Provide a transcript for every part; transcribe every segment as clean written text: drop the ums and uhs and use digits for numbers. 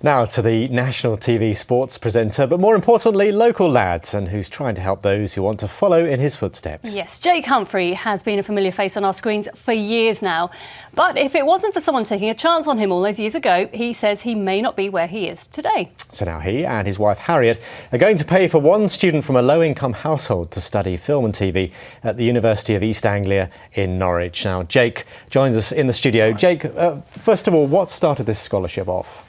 Now to the national TV sports presenter, but more importantly, local lad, and who's trying to help those who want to follow in his footsteps. Yes, Jake Humphrey has been a familiar face on our screens for years now. But if it wasn't for someone taking a chance on him all those years ago, he says he may not be where he is today. So now he and his wife Harriet are going to pay for one student from a low-income household to study film and TV at the University of East Anglia in Norwich. Now, Jake joins us in the studio. Jake, first of all, what started this scholarship off?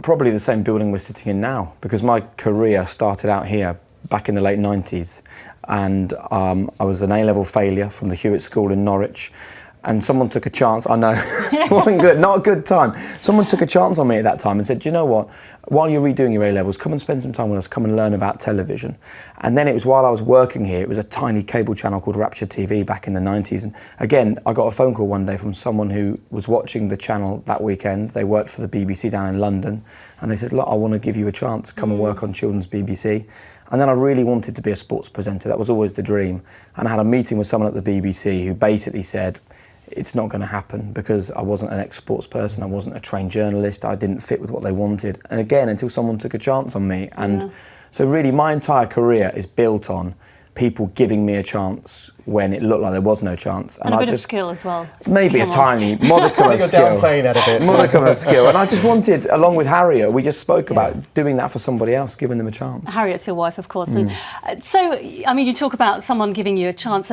Probably the same building we're sitting in now, because my career started out here back in the late 90s, and I was an A-level failure from the Harriet school in Norwich, and someone took a chance. I know, it wasn't good, not a good time. Someone took a chance on me at that time and said, do you know what, while you're redoing your A-levels, come and spend some time with us, come and learn about television. And then it was while I was working here, it was a tiny cable channel called Rapture TV back in the 90s. And again, I got a phone call one day from someone who was watching the channel that weekend. They worked for the BBC down in London. And they said, look, I want to give you a chance, come and work on children's BBC. And then I really wanted to be a sports presenter. That was always the dream. And I had a meeting with someone at the BBC who basically said, it's not going to happen, because I wasn't an ex-sports person, I wasn't a trained journalist, I didn't fit with what they wanted. And again, until someone took a chance on me. And so really my entire career is built on people giving me a chance when it looked like there was no chance. And a bit of skill as well. Maybe a tiny modicum of skill. Downplaying that a bit. Modicum of skill. And I just wanted, along with Harriet, we just spoke about doing that for somebody else, giving them a chance. Harriet's your wife, of course. And so, I mean, you talk about someone giving you a chance.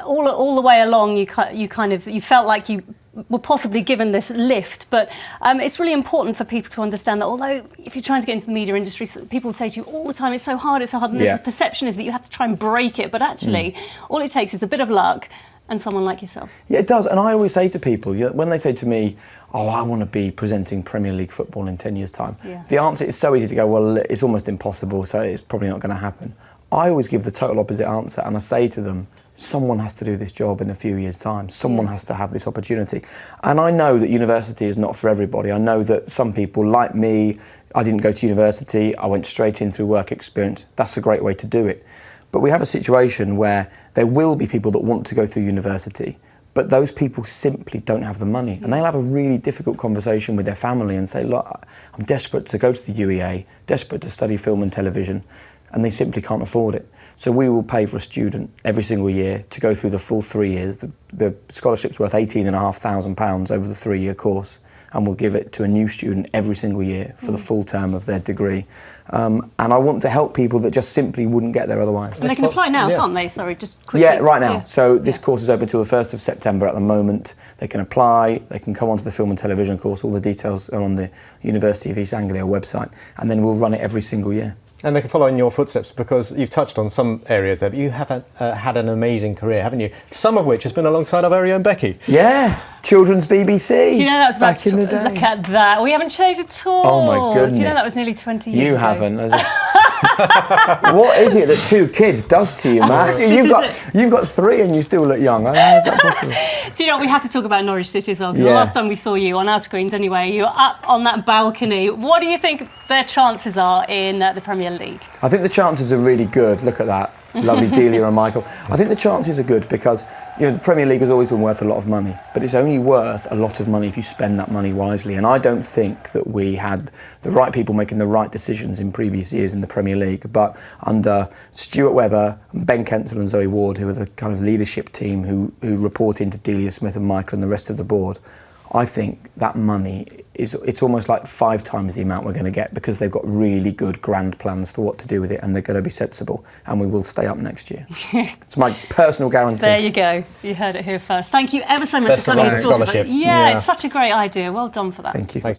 All the way along, you felt like you were possibly given this lift, but it's really important for people to understand that although if you're trying to get into the media industry, people say to you all the time, it's so hard, and the perception is that you have to try and break it, but actually all it takes is a bit of luck and someone like yourself. Yeah, it does. And I always say to people, when they say to me, oh, I want to be presenting Premier League football in 10 years' time, the answer is so easy to go, well, it's almost impossible, so it's probably not going to happen. I always give the total opposite answer, and I say to them, someone has to do this job in a few years' time. Someone has to have this opportunity. And I know that university is not for everybody. I know that some people, like me, I didn't go to university, I went straight in through work experience. That's a great way to do it. But we have a situation where there will be people that want to go through university, but those people simply don't have the money. And they'll have a really difficult conversation with their family and say, look, I'm desperate to go to the UEA, desperate to study film and television, and they simply can't afford it. So we will pay for a student every single year to go through the full 3 years. The scholarship's worth £18,500 over the 3-year course, and we'll give it to a new student every single year for the full term of their degree. And I want to help people that just simply wouldn't get there otherwise. And they can apply now, can't they? Sorry, just quickly. Yeah, right now. So this course is open until the 1st of September at the moment. They can apply, they can come onto the film and television course. All the details are on the University of East Anglia website, and then we'll run it every single year. And they can follow in your footsteps, because you've touched on some areas there, but you have had an amazing career, haven't you? Some of which has been alongside our very own Becky. Yeah, children's BBC. Do you know that was back in the day? Look at that. We haven't changed at all. Oh my goodness. Do you know that was nearly 20 years ago? You haven't. What is it that 2 kids does to you, man? You've got 3 and you still look young. How is that possible? Do you know, we have to talk about Norwich City as well, because the last time we saw you, on our screens anyway, you were up on that balcony. What do you think their chances are in the Premier League? I think the chances are really good. Look at that. Lovely Delia and Michael. I think the chances are good because, the Premier League has always been worth a lot of money, but it's only worth a lot of money if you spend that money wisely. And I don't think that we had the right people making the right decisions in previous years in the Premier League. But under Stuart Webber, Ben Kensel and Zoe Ward, who are the kind of leadership team who report into Delia Smith and Michael and the rest of the board, I think that money it's almost like 5 times the amount we're going to get, because they've got really good grand plans for what to do with it, and they're going to be sensible, and we will stay up next year. It's my personal guarantee. There you go. You heard it here first. Thank you ever so much for coming to talk about it. Yeah, it's such a great idea. Well done for that. Thank you.